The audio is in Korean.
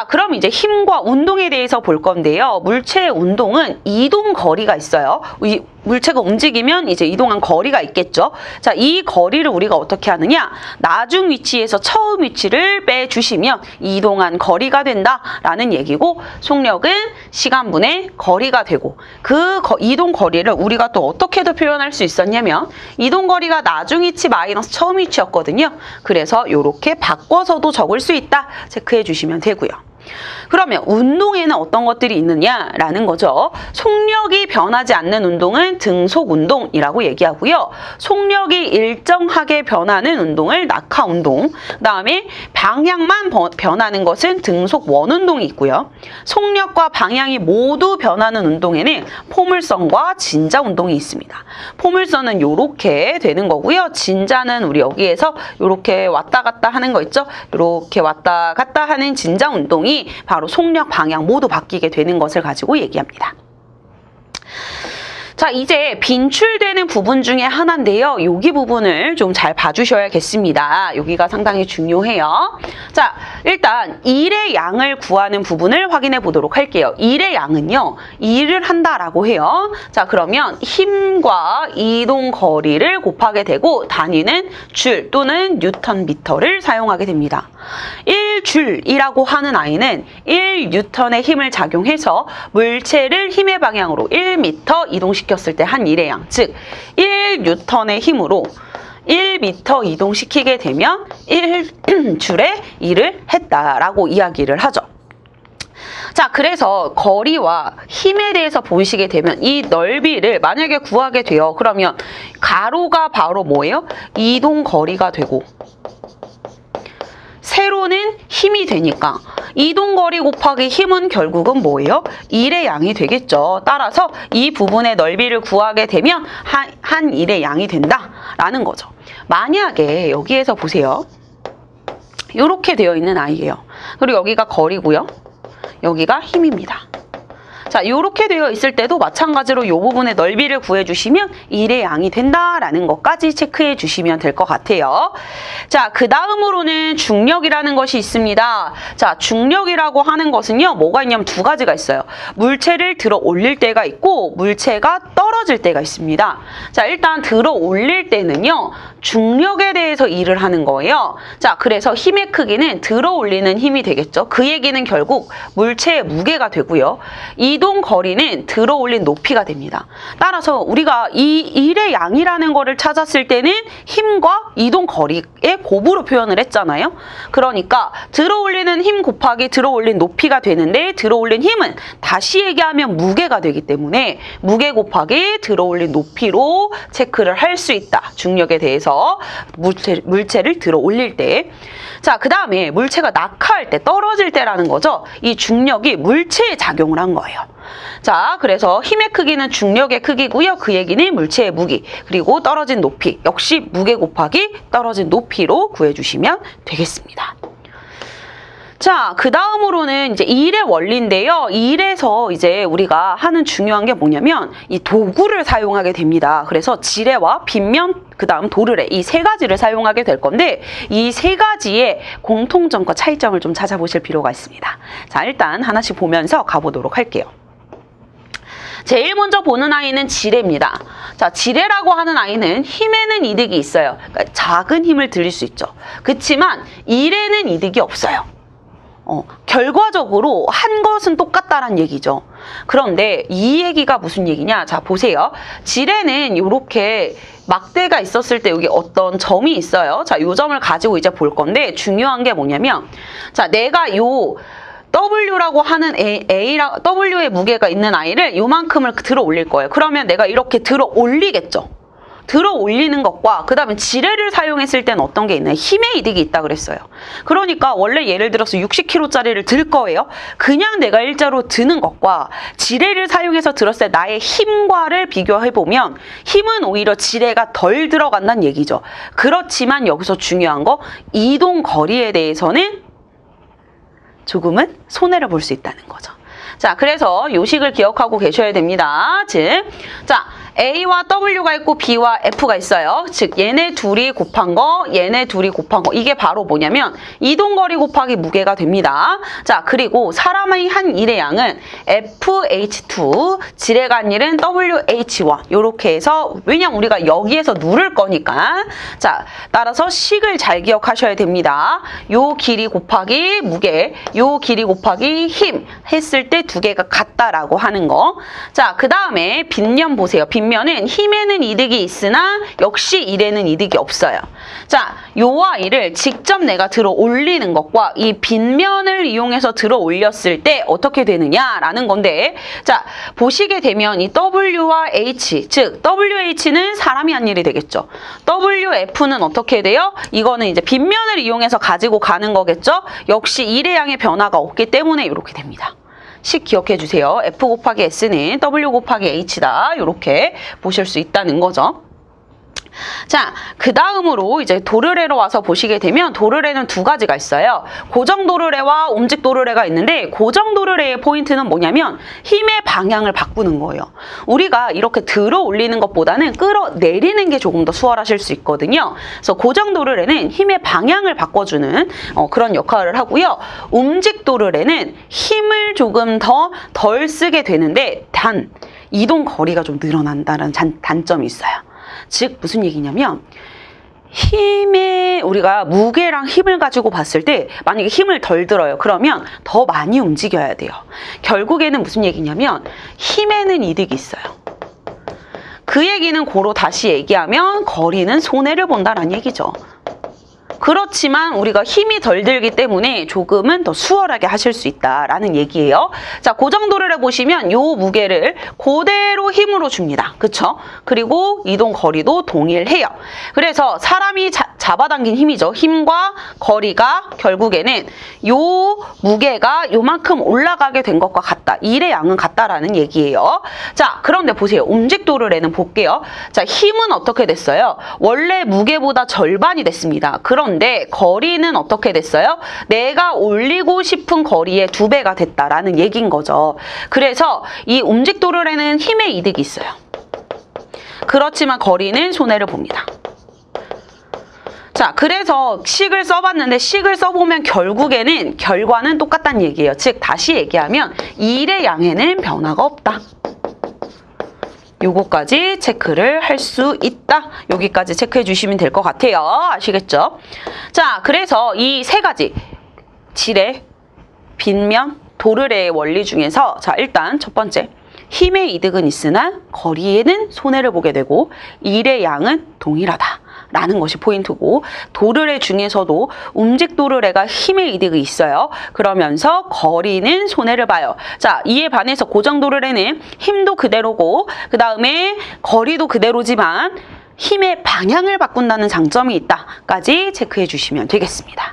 그럼 이제 힘과 운동에 대해서 볼 건데요. 물체의 운동은 이동 거리가 있어요. 이 물체가 움직이면 이제 이동한 거리가 있겠죠. 자, 이 거리를 우리가 어떻게 하느냐? 나중 위치에서 처음 위치를 빼주시면 이동한 거리가 된다라는 얘기고, 속력은 시간분의 거리가 되고, 그 이동 거리를 우리가 또 어떻게도 표현할 수 있었냐면 이동 거리가 나중 위치 마이너스 처음 위치였거든요. 그래서 이렇게 바꿔서도 적을 수 있다 체크해 주시면 되고요. 그러면 운동에는 어떤 것들이 있느냐라는 거죠. 속력이 변하지 않는 운동은 등속 운동이라고 얘기하고요. 속력이 일정하게 변하는 운동을 낙하 운동, 그다음에 방향만 변하는 것은 등속 원 운동이 있고요. 속력과 방향이 모두 변하는 운동에는 포물선과 진자 운동이 있습니다. 포물선은 이렇게 되는 거고요. 진자는 우리 여기에서 이렇게 왔다 갔다 하는 거 있죠. 이렇게 왔다 갔다 하는 진자 운동이 바로 속력, 방향 모두 바뀌게 되는 것을 가지고 얘기합니다. 자, 이제 빈출되는 부분 중에 하나인데요. 여기 부분을 좀 잘 봐주셔야겠습니다. 여기가 상당히 중요해요. 자, 일단 일의 양을 구하는 부분을 확인해 보도록 할게요. 일의 양은요, 일을 한다라고 해요. 자, 그러면 힘과 이동 거리를 곱하게 되고 단위는 줄 또는 뉴턴 미터를 사용하게 됩니다. 1줄이라고 하는 아이는 1뉴턴의 힘을 작용해서 물체를 힘의 방향으로 1m 이동시켰을 때 한 일의 양, 즉 1뉴턴의 힘으로 1m 이동시키게 되면 1줄의 일을 했다라고 이야기를 하죠. 자, 그래서 거리와 힘에 대해서 보시게 되면 이 넓이를 만약에 구하게 돼요. 그러면 가로가 바로 뭐예요? 이동 거리가 되고, 세로는 힘이 되니까 이동거리 곱하기 힘은 결국은 뭐예요? 일의 양이 되겠죠. 따라서 이 부분의 넓이를 구하게 되면 한 일의 양이 된다라는 거죠. 만약에 여기에서 보세요. 이렇게 되어 있는 아이예요. 그리고 여기가 거리고요. 여기가 힘입니다. 자, 이렇게 되어 있을 때도 마찬가지로 이 부분의 넓이를 구해주시면 일의 양이 된다라는 것까지 체크해 주시면 될 것 같아요. 자, 그 다음으로는 중력이라는 것이 있습니다. 자, 중력이라고 하는 것은요, 뭐가 있냐면 두 가지가 있어요. 물체를 들어 올릴 때가 있고 물체가 떨어질 때가 있습니다. 자, 일단 들어 올릴 때는요, 중력에 대해서 일을 하는 거예요. 자, 그래서 힘의 크기는 들어 올리는 힘이 되겠죠. 그 얘기는 결국 물체의 무게가 되고요. 이동 거리는 들어 올린 높이가 됩니다. 따라서 우리가 이 일의 양이라는 거를 찾았을 때는 힘과 이동 거리의 곱으로 표현을 했잖아요. 그러니까 들어 올리는 힘 곱하기 들어 올린 높이가 되는데, 들어 올린 힘은 다시 얘기하면 무게가 되기 때문에 무게 곱하기 들어 올린 높이로 체크를 할 수 있다. 중력에 대해서 물체를 들어 올릴 때. 자, 그 다음에 물체가 낙하할 때, 떨어질 때라는 거죠. 이 중력이 물체에 작용을 한 거예요. 자, 그래서 힘의 크기는 중력의 크기고요. 그 얘기는 물체의 무게, 그리고 떨어진 높이 역시 무게 곱하기 떨어진 높이로 구해주시면 되겠습니다. 자, 그 다음으로는 이제 일의 원리인데요. 일에서 이제 우리가 하는 중요한 게 뭐냐면 이 도구를 사용하게 됩니다. 그래서 지뢰와 빗면, 그 다음 도르래, 이 세 가지를 사용하게 될 건데, 이 세 가지의 공통점과 차이점을 좀 찾아보실 필요가 있습니다. 자, 일단 하나씩 보면서 가보도록 할게요. 제일 먼저 보는 아이는 지뢰입니다. 자, 지뢰라고 하는 아이는 힘에는 이득이 있어요. 그러니까 작은 힘을 들일 수 있죠. 그렇지만 일에는 이득이 없어요. 결과적으로 한 것은 똑같다란 얘기죠. 그런데 이 얘기가 무슨 얘기냐? 자, 보세요. 지뢰는 이렇게 막대가 있었을 때 여기 어떤 점이 있어요. 자, 이 점을 가지고 이제 볼 건데, 중요한 게 뭐냐면, 자, 내가 요 W라고 하는 W의 무게가 있는 아이를 요만큼을 들어 올릴 거예요. 그러면 내가 이렇게 들어 올리겠죠. 들어 올리는 것과 그 다음에 지뢰를 사용했을 때는 어떤 게 있나요? 힘의 이득이 있다 그랬어요. 그러니까 원래 예를 들어서 60kg짜리를 들 거예요. 그냥 내가 일자로 드는 것과 지뢰를 사용해서 들었을 때 나의 힘과를 비교해보면 힘은 오히려 지뢰가 덜 들어간다는 얘기죠. 그렇지만 여기서 중요한 거, 이동 거리에 대해서는 조금은 손해를 볼 수 있다는 거죠. 자, 그래서 요식을 기억하고 계셔야 됩니다. 즉, 자, A와 W가 있고 B와 F가 있어요. 즉 얘네 둘이 곱한 거, 얘네 둘이 곱한 거. 이게 바로 뭐냐면 이동거리 곱하기 무게가 됩니다. 자, 그리고 사람의 한 일의 양은 FH2, 질의 간일은 WH1. 이렇게 해서 왜냐면 우리가 여기에서 누를 거니까. 자, 따라서 식을 잘 기억하셔야 됩니다. 요 길이 곱하기 무게, 요 길이 곱하기 힘 했을 때 두 개가 같다라고 하는 거. 자, 그 다음에 빗면 보세요. 빗면은 힘에는 이득이 있으나 역시 일에는 이득이 없어요. 자, 요와 이를 직접 내가 들어 올리는 것과 이 빗면을 이용해서 들어 올렸을 때 어떻게 되느냐라는 건데, 자, 보시게 되면 이 W와 H, 즉 WH는 사람이 한 일이 되겠죠. WF는 어떻게 돼요? 이거는 이제 빗면을 이용해서 가지고 가는 거겠죠. 역시 일의 양의 변화가 없기 때문에 이렇게 됩니다. 식 기억해 주세요. F 곱하기 S는 W 곱하기 H다. 이렇게 보실 수 있다는 거죠. 자, 그 다음으로 이제 도르래로 와서 보시게 되면 도르래는 두 가지가 있어요. 고정 도르래와 움직 도르래가 있는데 고정 도르래의 포인트는 뭐냐면 힘의 방향을 바꾸는 거예요. 우리가 이렇게 들어 올리는 것보다는 끌어내리는 게 조금 더 수월하실 수 있거든요. 그래서 고정 도르래는 힘의 방향을 바꿔주는 그런 역할을 하고요. 움직 도르래는 힘을 조금 더 덜 쓰게 되는데 단 이동 거리가 좀 늘어난다는 단점이 있어요. 즉 무슨 얘기냐면 우리가 무게랑 힘을 가지고 봤을 때 만약에 힘을 덜 들어요. 그러면 더 많이 움직여야 돼요. 결국에는 무슨 얘기냐면 힘에는 이득이 있어요. 그 얘기는 고로 다시 얘기하면 거리는 손해를 본다는 얘기죠. 그렇지만 우리가 힘이 덜 들기 때문에 조금은 더 수월하게 하실 수 있다라는 얘기예요. 자, 고정 도르래 보시면 요 무게를 그대로 힘으로 줍니다. 그쵸? 그리고 이동 거리도 동일해요. 그래서 사람이 잡아당긴 힘이죠. 힘과 거리가 결국에는 요 무게가 요만큼 올라가게 된 것과 같다. 일의 양은 같다라는 얘기예요. 자, 그런데 보세요. 움직 도르래는 볼게요. 자, 힘은 어떻게 됐어요? 원래 무게보다 절반이 됐습니다. 그런데 거리는 어떻게 됐어요? 내가 올리고 싶은 거리의 2배가 됐다라는 얘기인 거죠. 그래서 이 움직 도르래는 힘의 이득이 있어요. 그렇지만 거리는 손해를 봅니다. 자, 그래서 식을 써봤는데 식을 써보면 결국에는 결과는 똑같다는 얘기예요. 즉 다시 얘기하면 일의 양에는 변화가 없다. 요거까지 체크를 할 수 있다. 여기까지 체크해 주시면 될 것 같아요. 아시겠죠? 자, 그래서 이 세 가지 질의, 빗면, 도르래의 원리 중에서 자, 일단 첫 번째 힘의 이득은 있으나 거리에는 손해를 보게 되고 일의 양은 동일하다. 라는 것이 포인트고 도르래 중에서도 움직 도르래가 힘의 이득이 있어요. 그러면서 거리는 손해를 봐요. 자, 이에 반해서 고정 도르래는 힘도 그대로고 그 다음에 거리도 그대로지만 힘의 방향을 바꾼다는 장점이 있다까지 체크해 주시면 되겠습니다.